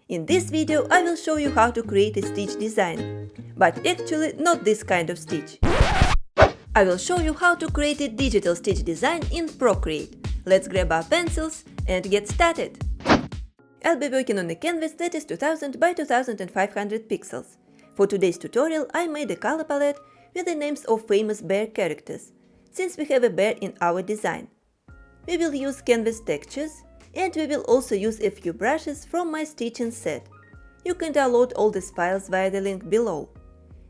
In this video I will show you how to create a stitch design, but actually not this kind of stitch. I will show you how to create a digital stitch design in Procreate. Let's grab our pencils and get started. I'll be working on a canvas that is 2000 by 2500 pixels. For today's tutorial I made a color palette with the names of famous bear characters, since we have a bear in our design. We will use canvas textures, and we will also use a few brushes from my stitching set. You can download all these files via the link below.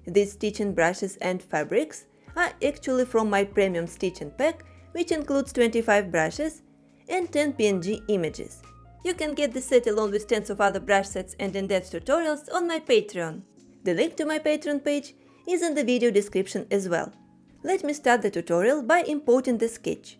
These stitching brushes and fabrics are actually from my premium stitching pack, which includes 25 brushes and 10 PNG images. You can get this set along with tens of other brush sets and in-depth tutorials on my Patreon. The link to my Patreon page is in the video description as well. Let me start the tutorial by importing the sketch.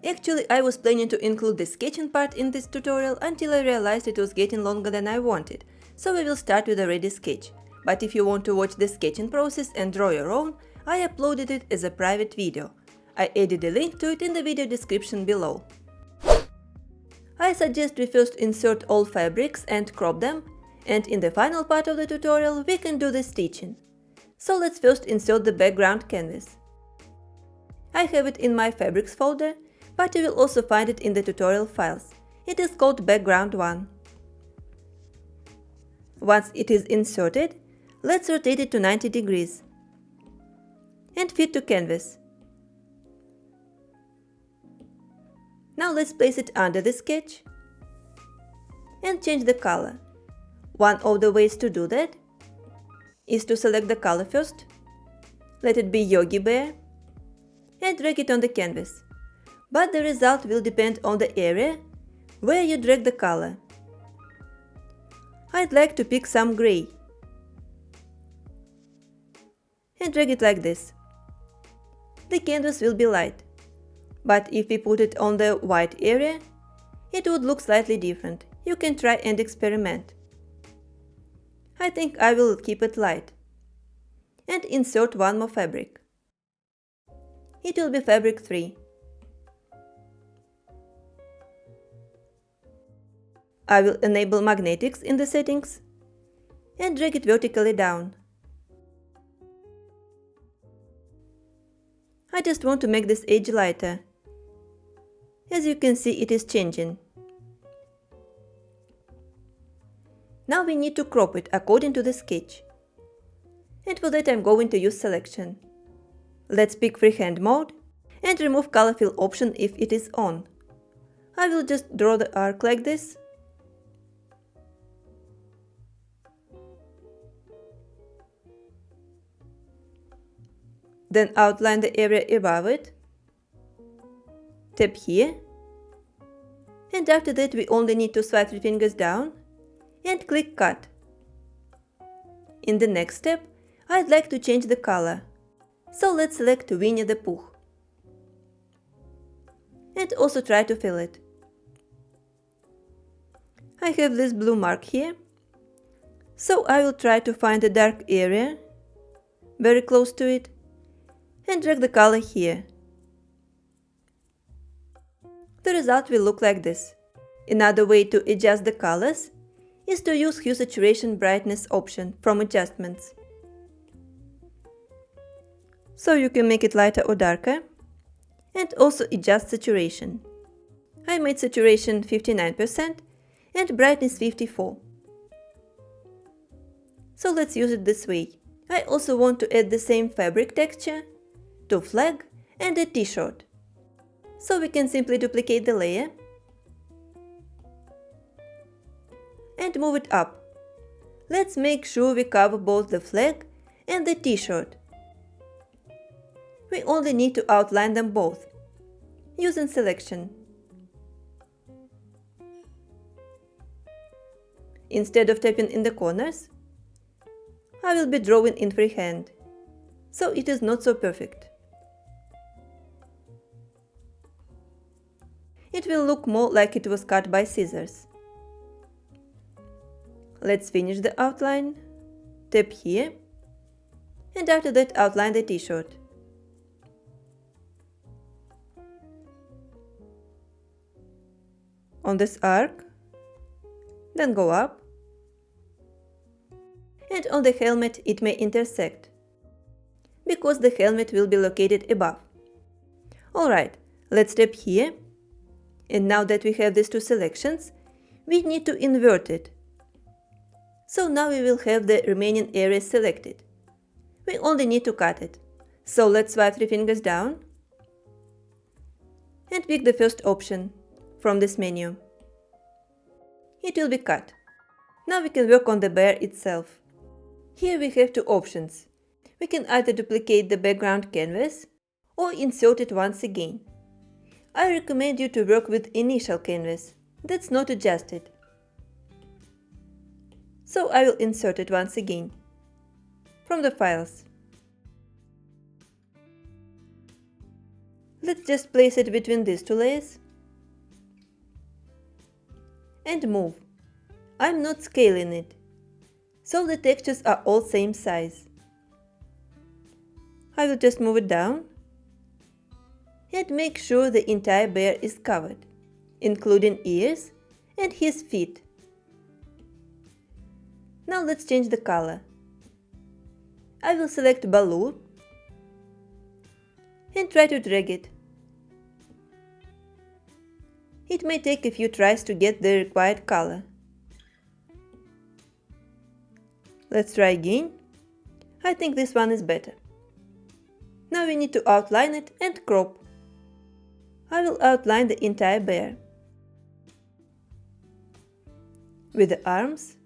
Actually, I was planning to include the sketching part in this tutorial until I realized it was getting longer than I wanted, so we will start with a ready sketch. But if you want to watch the sketching process and draw your own, I uploaded it as a private video. I added a link to it in the video description below. I suggest we first insert all fabrics and crop them, and in the final part of the tutorial we can do the stitching. So let's first insert the background canvas. I have it in my fabrics folder, but you will also find it in the tutorial files. It is called background 1. Once it is inserted, let's rotate it to 90 degrees and fit to canvas. Now let's place it under the sketch and change the color. One of the ways to do that is to select the color first, let it be Yogi Bear, and drag it on the canvas. But the result will depend on the area where you drag the color. I'd like to pick some gray and drag it like this. The canvas will be light, but if we put it on the white area, it would look slightly different. You can try and experiment. I think I will keep it light and insert one more fabric. It will be fabric 3. I will enable magnetics in the settings and drag it vertically down. I just want to make this edge lighter. As you can see, it is changing. Now we need to crop it according to the sketch. And for that I'm going to use selection. Let's pick freehand mode and remove color fill option if it is on. I will just draw the arc like this. Then outline the area above it. Tap here. And after that we only need to swipe 3 fingers down and click cut. In the next step, I'd like to change the color. So let's select Winnie the Pooh. And also try to fill it. I have this blue mark here. So I will try to find a dark area very close to it and drag the color here. The result will look like this. Another way to adjust the colors is to use Hue Saturation Brightness option from Adjustments. So you can make it lighter or darker, and also adjust saturation. I made saturation 59% and brightness 54%. So let's use it this way. I also want to add the same fabric texture to flag and a t-shirt. So we can simply duplicate the layer and move it up. Let's make sure we cover both the flag and the t-shirt. We only need to outline them both, using selection. Instead of tapping in the corners, I will be drawing in freehand, so it is not so perfect. It will look more like it was cut by scissors. Let's finish the outline, tap here, and after that outline the t-shirt. On this arc, then go up, and on the helmet it may intersect, because the helmet will be located above. Alright, let's tap here, and now that we have these two selections, we need to invert it. So now we will have the remaining areas selected. We only need to cut it. So let's swipe 3 fingers down and pick the first option from this menu. It will be cut. Now we can work on the bear itself. Here we have two options. We can either duplicate the background canvas or insert it once again. I recommend you to work with initial canvas, that's not adjusted. So I will insert it once again from the files. Let's just place it between these two layers and move. I'm not scaling it, so the textures are all same size. I will just move it down and make sure the entire bear is covered, including ears and his feet. Now let's change the color. I will select Baloo and try to drag it. It may take a few tries to get the required color. Let's try again. I think this one is better. Now we need to outline it and crop. I will outline the entire bear with the arms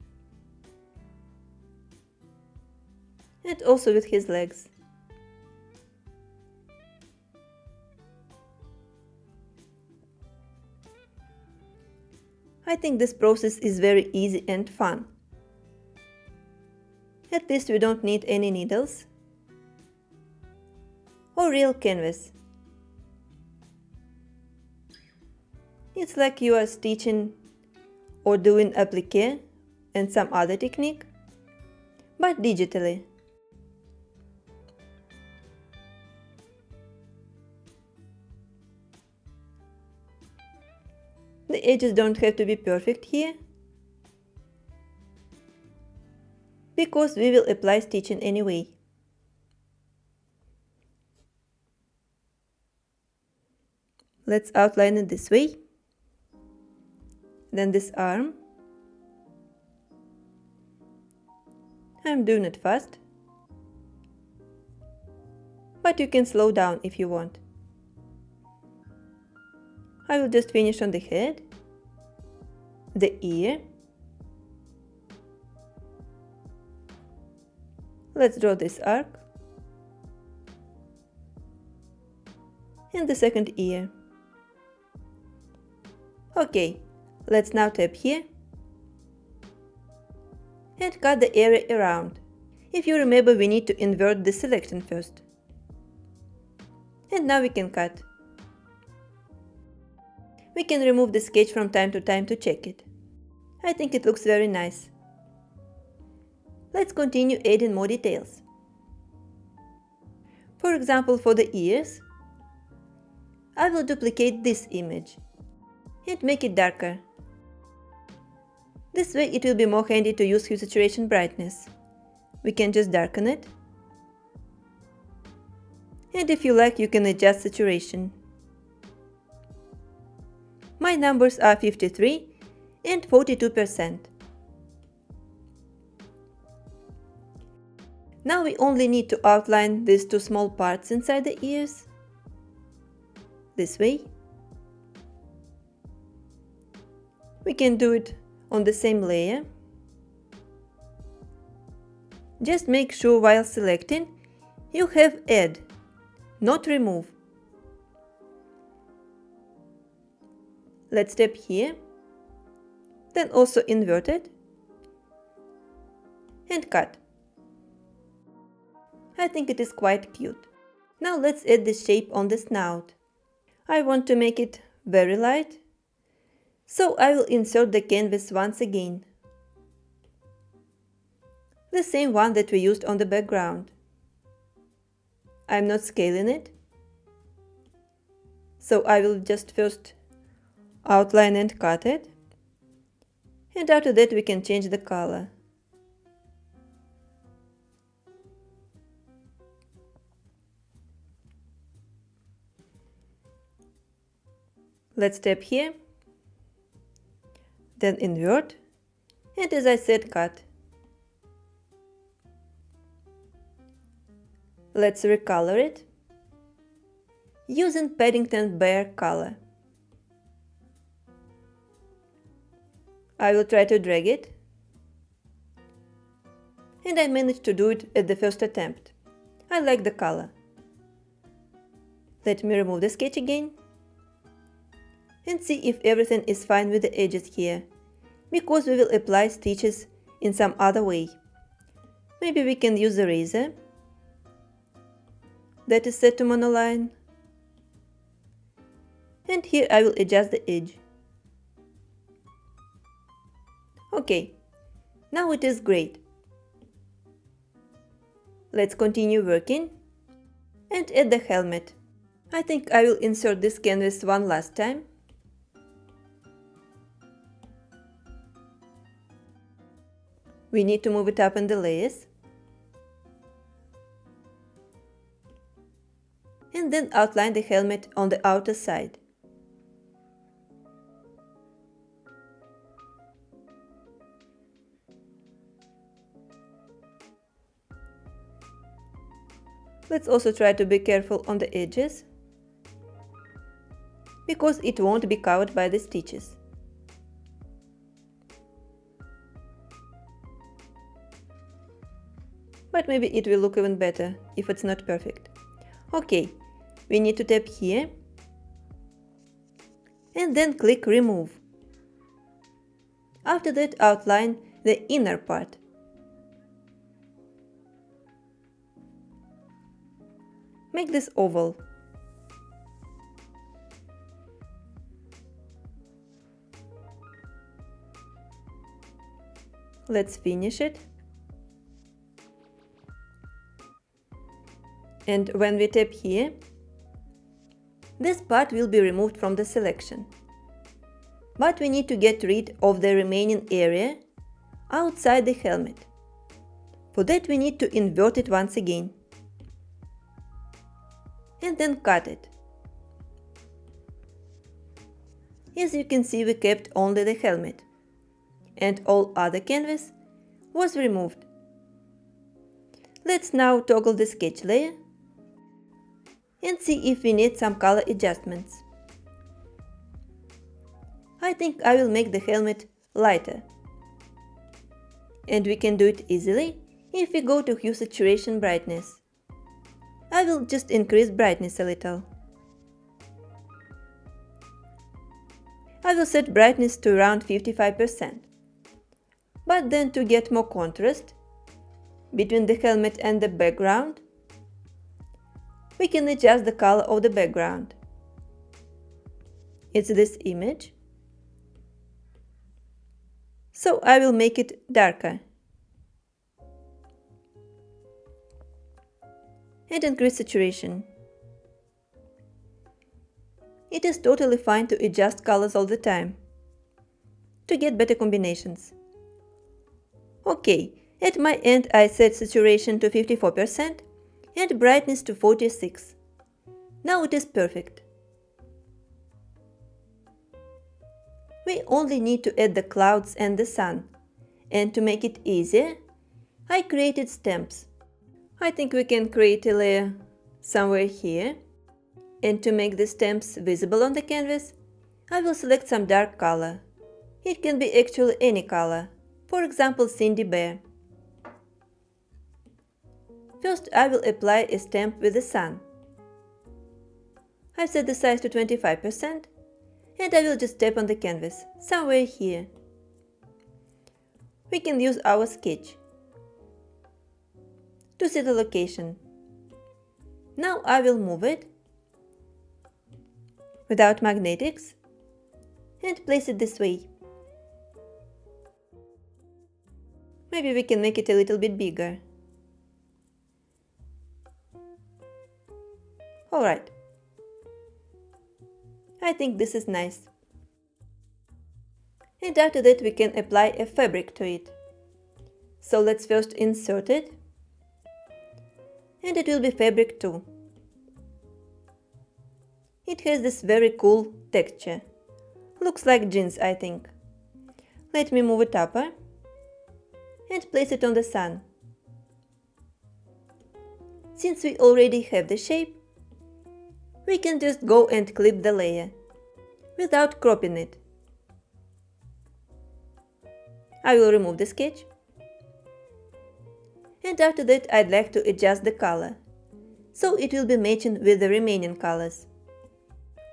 and also with his legs. I think this process is very easy and fun. At least we don't need any needles or real canvas. It's like you are stitching or doing applique and some other technique, but digitally. The edges don't have to be perfect here, because we will apply stitching anyway. Let's outline it this way, then this arm. I'm doing it fast, but you can slow down if you want. I will just finish on the head, the ear. Let's draw this arc and the second ear. Okay, let's now tap here and cut the area around. If you remember, we need to invert the selection first. And now we can cut. We can remove the sketch from time to time to check it. I think it looks very nice. Let's continue adding more details. For example, for the ears, I will duplicate this image and make it darker. This way it will be more handy to use hue saturation brightness. We can just darken it. And if you like, you can adjust saturation. My numbers are 53 and 42%. Now we only need to outline these two small parts inside the ears. This way. We can do it on the same layer. Just make sure while selecting you have Add, not Remove. Let's tap here, then also invert it and cut. I think it is quite cute. Now let's add the shape on the snout. I want to make it very light, so I will insert the canvas once again. The same one that we used on the background. I'm not scaling it, so I will just first outline and cut it, And after that we can change the color. Let's tap here, then invert, and as I said, cut. Let's recolor it using Paddington Bear color. I will try to drag it, and I managed to do it at the first attempt. I like the color. Let me remove the sketch again and see if everything is fine with the edges here, because we will apply stitches in some other way. Maybe we can use a razor that is set to monoline, and here I will adjust the edge. Okay, now it is great. Let's continue working and add the helmet. I think I will insert this canvas one last time. We need to move it up in the layers. And then outline the helmet on the outer side. Let's also try to be careful on the edges, because it won't be covered by the stitches. But maybe it will look even better if it's not perfect. Okay, we need to tap here and then click Remove. After that, outline the inner part. Make this oval. Let's finish it. And when we tap here, this part will be removed from the selection. But we need to get rid of the remaining area outside the helmet. For that we need to invert it once again. And then cut it. As you can see, we kept only the helmet, and all other canvas was removed. Let's now toggle the sketch layer and see if we need some color adjustments. I think I will make the helmet lighter. And we can do it easily if we go to Hue Saturation Brightness. I will just increase brightness a little. I will set brightness to around 55%. But then, to get more contrast between the helmet and the background, we can adjust the color of the background. It's this image. So I will make it darker. And increase saturation. It is totally fine to adjust colors all the time to get better combinations. Okay, at my end I set saturation to 54% and brightness to 46. Now it is perfect. We only need to add the clouds and the sun, and to make it easier, I created stamps. I think we can create a layer somewhere here, and to make the stamps visible on the canvas, I will select some dark color. It can be actually any color, for example Cindy Bear. First I will apply a stamp with the sun. I set the size to 25% and I will just tap on the canvas, somewhere here. We can use our sketch to set the location. Now I will move it without magnetics and place it this way. Maybe we can make it a little bit bigger. Alright. I think this is nice. And after that we can apply a fabric to it. So let's first insert it. And it will be fabric too. It has this very cool texture. Looks like jeans, I think. Let me move it upper and place it on the sun. Since we already have the shape, we can just go and clip the layer without cropping it. I will remove the sketch. And after that I'd like to adjust the color, so it will be matching with the remaining colors.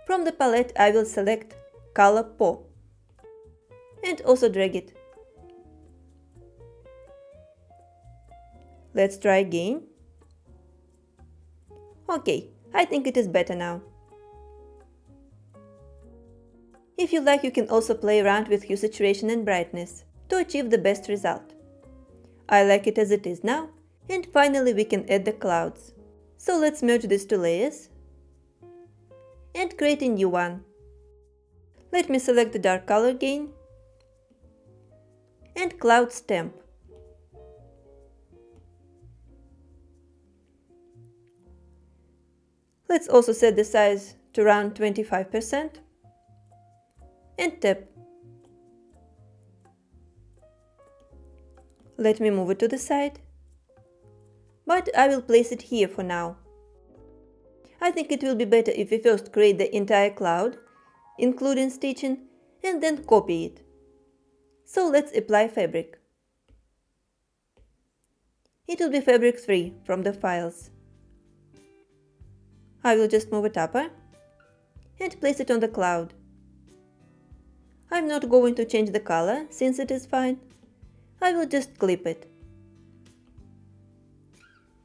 From the palette I will select color Paw and also drag it. Let's try again. Okay, I think it is better now. If you like, you can also play around with hue saturation and brightness to achieve the best result. I like it as it is now, and finally we can add the clouds. So let's merge these two layers and create a new one. Let me select the dark color again and cloud stamp. Let's also set the size to around 25% and tap. Let me move it to the side, but I will place it here for now. I think it will be better if we first create the entire cloud, including stitching, and then copy it. So let's apply fabric. It will be fabric free from the files. I will just move it upper and place it on the cloud. I'm not going to change the color since it is fine. I will just clip it.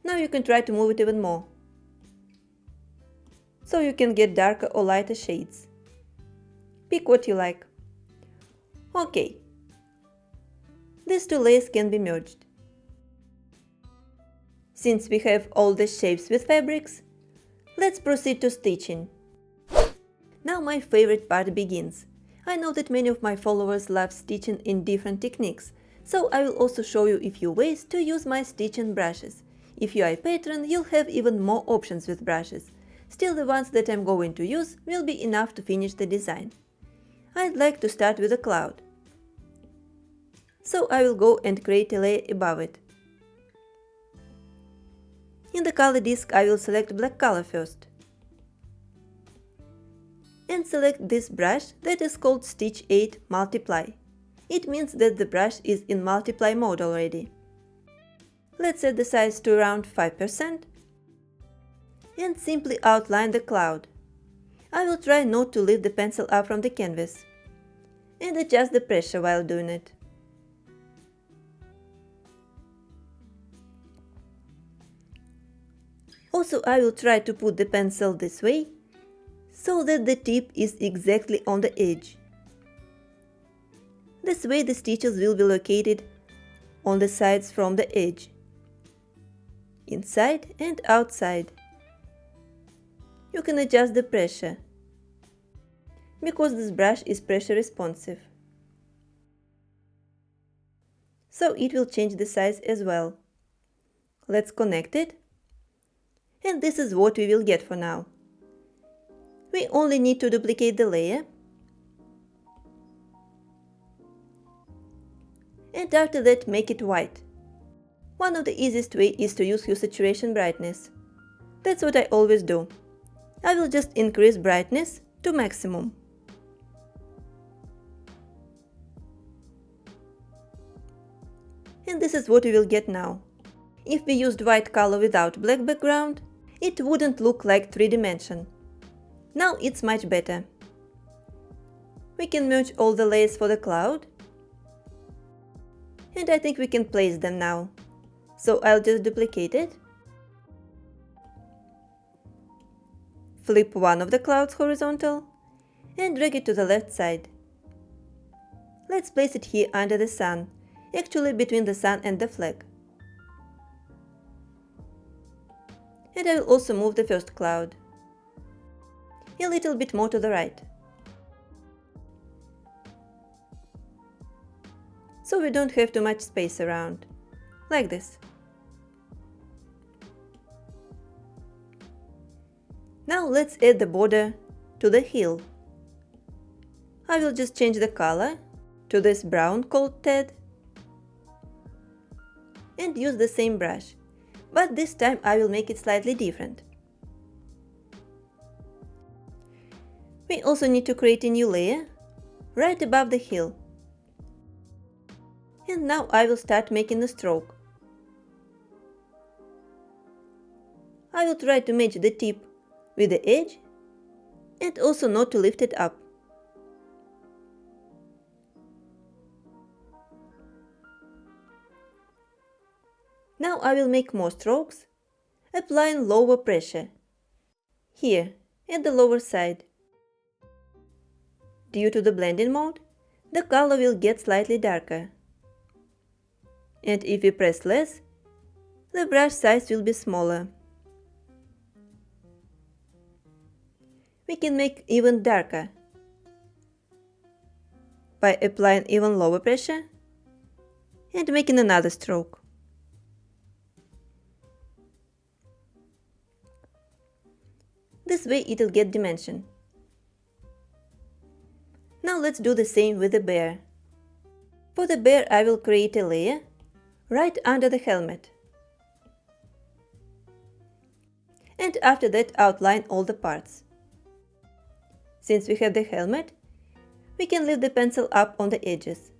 Now you can try to move it even more, so you can get darker or lighter shades. Pick what you like. Okay. These two layers can be merged. Since we have all the shapes with fabrics, let's proceed to stitching. Now my favorite part begins. I know that many of my followers love stitching in different techniques, so I will also show you a few ways to use my stitching brushes. If you are a patron, you'll have even more options with brushes. Still, the ones that I'm going to use will be enough to finish the design. I'd like to start with a cloud. So I will go and create a layer above it. In the color disk I will select black color first. And select this brush that is called Stitch 8 Multiply. It means that the brush is in multiply mode already. Let's set the size to around 5% and simply outline the cloud. I will try not to lift the pencil up from the canvas and adjust the pressure while doing it. Also, I will try to put the pencil this way so that the tip is exactly on the edge. This way the stitches will be located on the sides from the edge, inside and outside. You can adjust the pressure, because this brush is pressure responsive, so it will change the size as well. Let's connect it, and this is what we will get for now. We only need to duplicate the layer, and after that make it white. One of the easiest way is to use hue saturation brightness. That's what I always do. I will just increase brightness to maximum. And this is what we will get now. If we used white color without black background, it wouldn't look like 3D. Now it's much better. We can merge all the layers for the cloud. And I think we can place them now. So I'll just duplicate it. Flip one of the clouds horizontal and drag it to the left side. Let's place it here under the sun, actually between the sun and the flag. And I will also move the first cloud a little bit more to the right. so we don't have too much space around, like this. Now let's add the border to the heel. I will just change the color to this brown called Ted and use the same brush, but this time I will make it slightly different. We also need to create a new layer right above the heel. And now I will start making a stroke. I will try to match the tip with the edge and also not to lift it up. Now I will make more strokes, applying lower pressure, here at the lower side. Due to the blending mode, the color will get slightly darker. And if we press less, the brush size will be smaller. We can make even darker by applying even lower pressure and making another stroke. This way it will get dimension. Now let's do the same with the bear. For the bear I will create a layer right under the helmet. And after that outline all the parts. Since we have the helmet, we can lift the pencil up on the edges.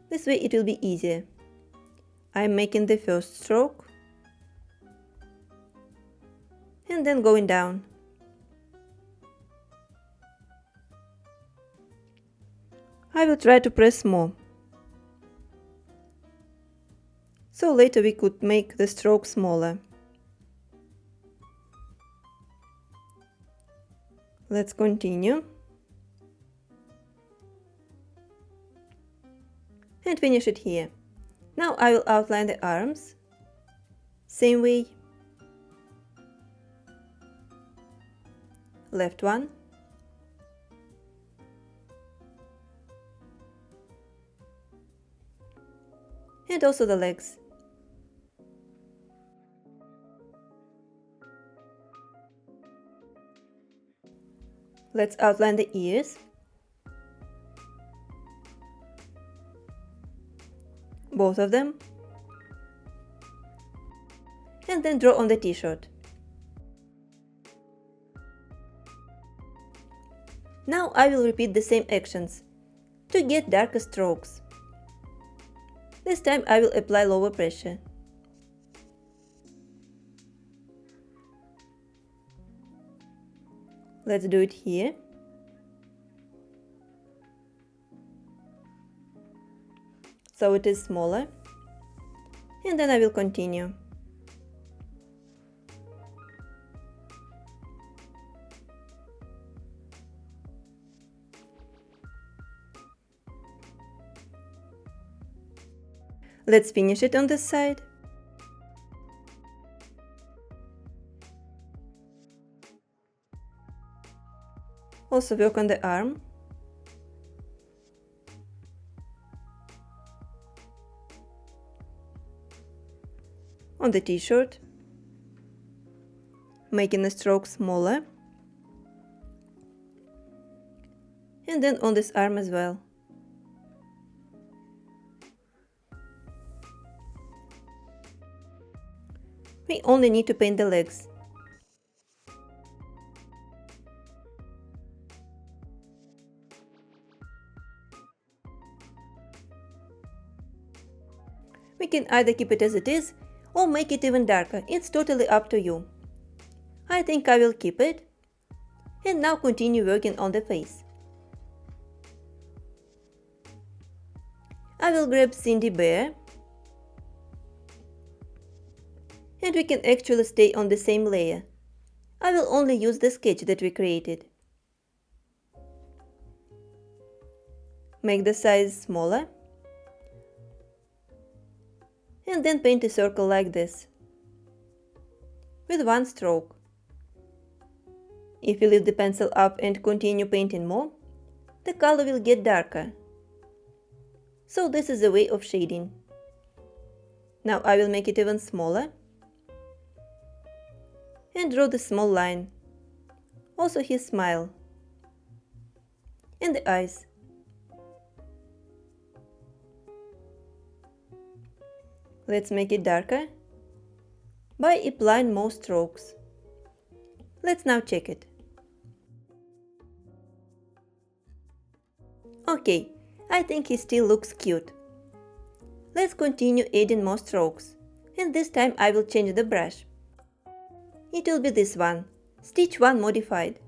This way it will be easier. I am making the first stroke and then going down. I will try to press more, so later we could make the stroke smaller. Let's continue and finish it here. Now I will outline the arms, same way, left one, and also the legs. Let's outline the ears, both of them, and then draw on the t-shirt. Now I will repeat the same actions to get darker strokes. This time I will apply lower pressure. Let's do it here. So it is smaller. And then I will continue. Let's finish it on this side. Also work on the arm. On the t-shirt. Making the stroke smaller. And then on this arm as well. We only need to paint the legs. We can either keep it as it is or make it even darker. It's totally up to you. I think I will keep it. And now continue working on the face. I will grab Cindy Bear. And we can actually stay on the same layer. I will only use the sketch that we created. Make the size smaller. And then paint a circle like this, with one stroke. If you lift the pencil up and continue painting more, the color will get darker So this is a way of shading. Now I will make it even smaller and draw the small line, also his smile and the eyes. Let's make it darker by applying more strokes. Let's now check it. Okay, I think he still looks cute. Let's continue adding more strokes, and this time I will change the brush. It will be this one, Stitch 1 modified.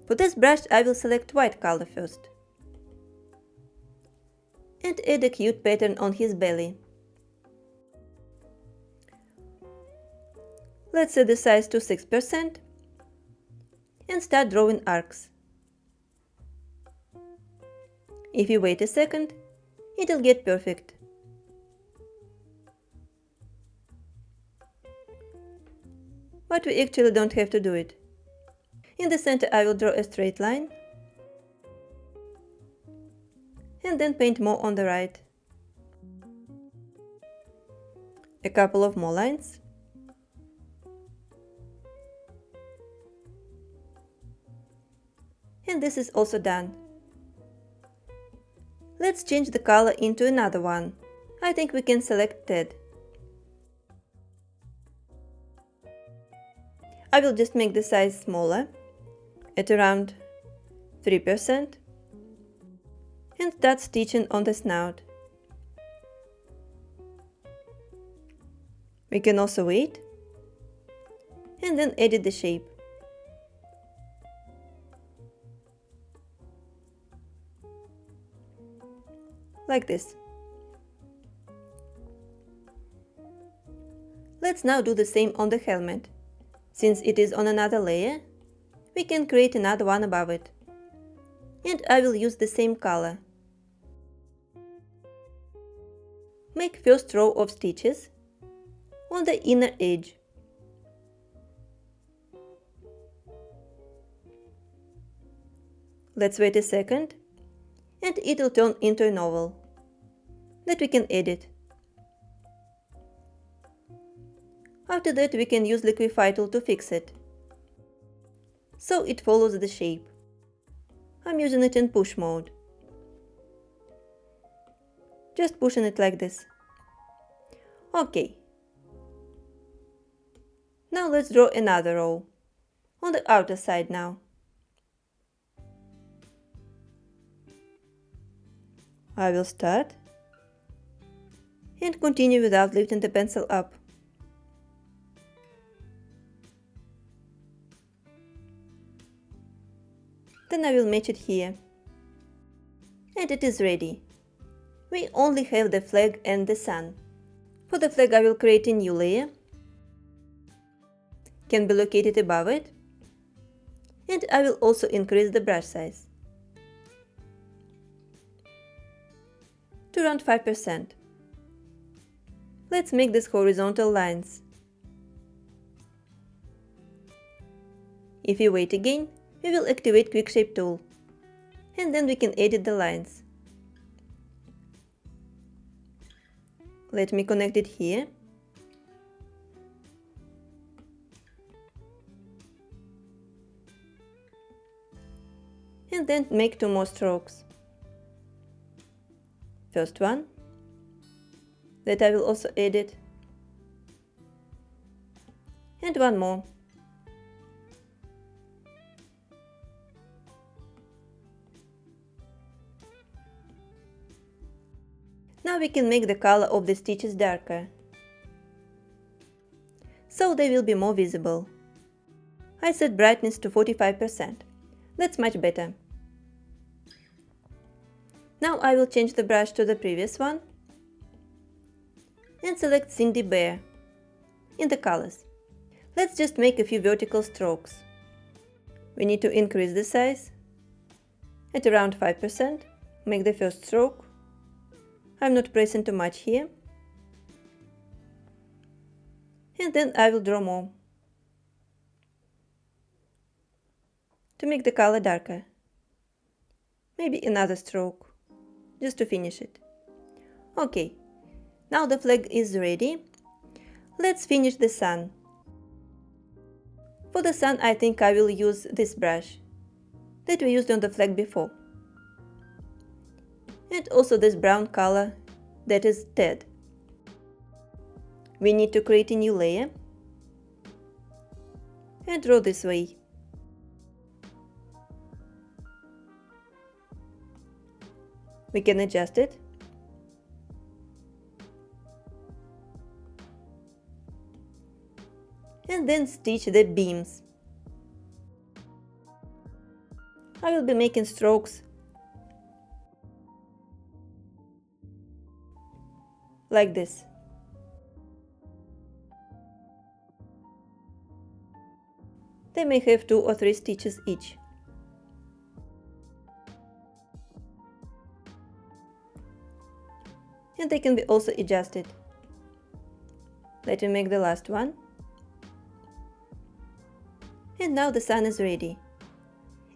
For this brush I will select white color first and add a cute pattern on his belly. Let's set the size to 6% and start drawing arcs. If you wait a second, it'll get perfect. But we actually don't have to do it. In the center I will draw a straight line and then paint more on the right. A couple of more lines. And this is also done. Let's change the color into another one. I think we can select Ted. I will just make the size smaller, at around 3%, and start stitching on the snout. We can also wait, and then edit the shape. Like this. Let's now do the same on the helmet. Since it is on another layer, we can create another one above it. And I will use the same color. Make first row of stitches on the inner edge. Let's wait a second, and it will turn into an oval that we can edit. After that we can use Liquify tool to fix it, so it follows the shape. I'm using it in push mode. Just pushing it like this. Okay. Now let's draw another row, on the outer side now. I will start and continue without lifting the pencil up. Then I will match it here. And it is ready. We only have the flag and the sun. For the flag I will create a new layer. Can be located above it. And I will also increase the brush size to around 5%. Let's make these horizontal lines. If you wait again, we will activate Quick Shape tool, and then we can edit the lines. Let me connect it here. And then make 2 more strokes. First one, that I will also edit, and one more. Now we can make the color of the stitches darker, so they will be more visible. I set brightness to 45%. That's much better. Now I will change the brush to the previous one and select Cindy Bear in the colors. Let's just make a few vertical strokes. We need to increase the size at around 5%. Make the first stroke. I'm not pressing too much here. And then I will draw more to make the color darker. maybe another stroke, just to finish it. Okay, now the flag is ready. Let's finish the sun. For the sun, I think I will use this brush that we used on the flag before. And also this brown color that is Ted. We need to create a new layer and draw this way. We can adjust it. And then stitch the beams. I will be making strokes like this. They may have 2 or 3 stitches each. And they can be also adjusted. Let me make the last one. And now the sun is ready.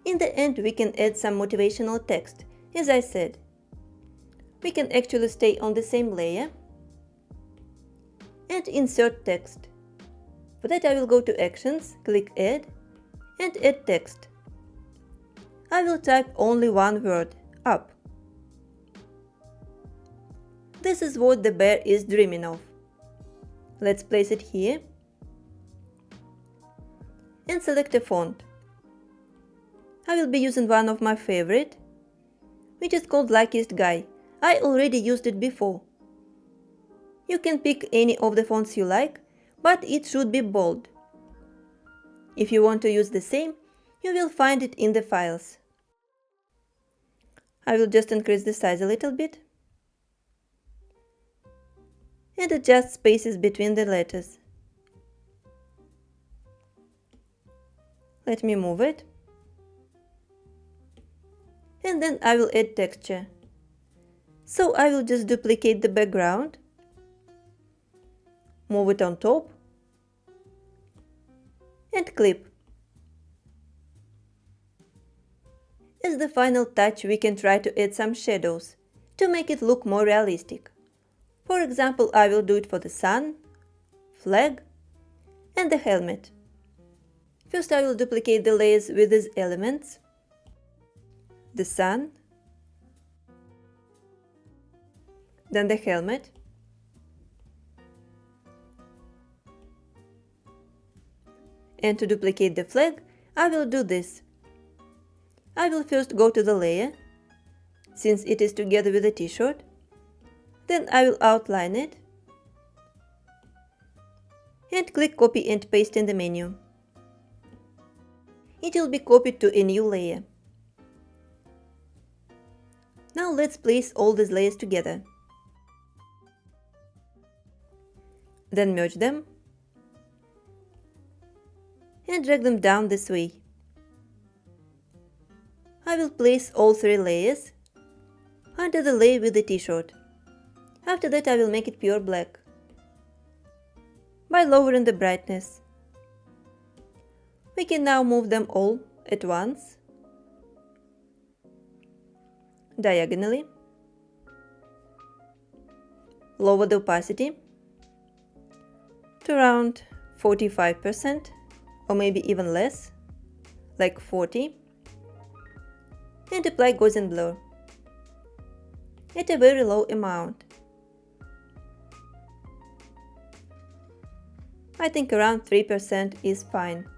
In the end, we can add some motivational text, as I said. We can actually stay on the same layer and insert text. For that, I will go to Actions, click Add, and add text. I will type only one word, up. This is what the bear is dreaming of. Let's place it here and select a font. I will be using one of my favorite, which is called Luckiest Guy. I already used it before. You can pick any of the fonts you like, but it should be bold. If you want to use the same, you will find it in the files. I will just increase the size a little bit and adjust spaces between the letters. Let me move it. And then I will add texture. So I will just duplicate the background, move it on top, and clip. As the final touch, we can try to add some shadows to make it look more realistic. For example, I will do it for the sun, flag, and the helmet. First, I will duplicate the layers with these elements: the sun, then the helmet, and to duplicate the flag, I will do this. I will first go to the layer, since it is together with the t-shirt, then I will outline it, and click Copy and Paste in the menu. It will be copied to a new layer. Now let's place all these layers together. Then merge them and drag them down this way. I will place all 3 layers under the layer with the t-shirt. After that, I will make it pure black by lowering the brightness. We can now move them all at once, diagonally. Lower the opacity to around 45%, or maybe even less, like 40, and apply Gaussian blur at a very low amount. I think around 3% is fine.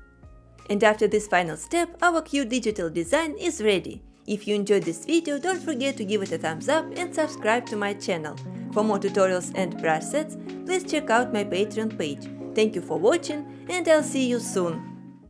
And after this final step, our cute digital design is ready. If you enjoyed this video, don't forget to give it a thumbs up and subscribe to my channel. For more tutorials and brush sets, please check out my Patreon page. Thank you for watching, and I'll see you soon!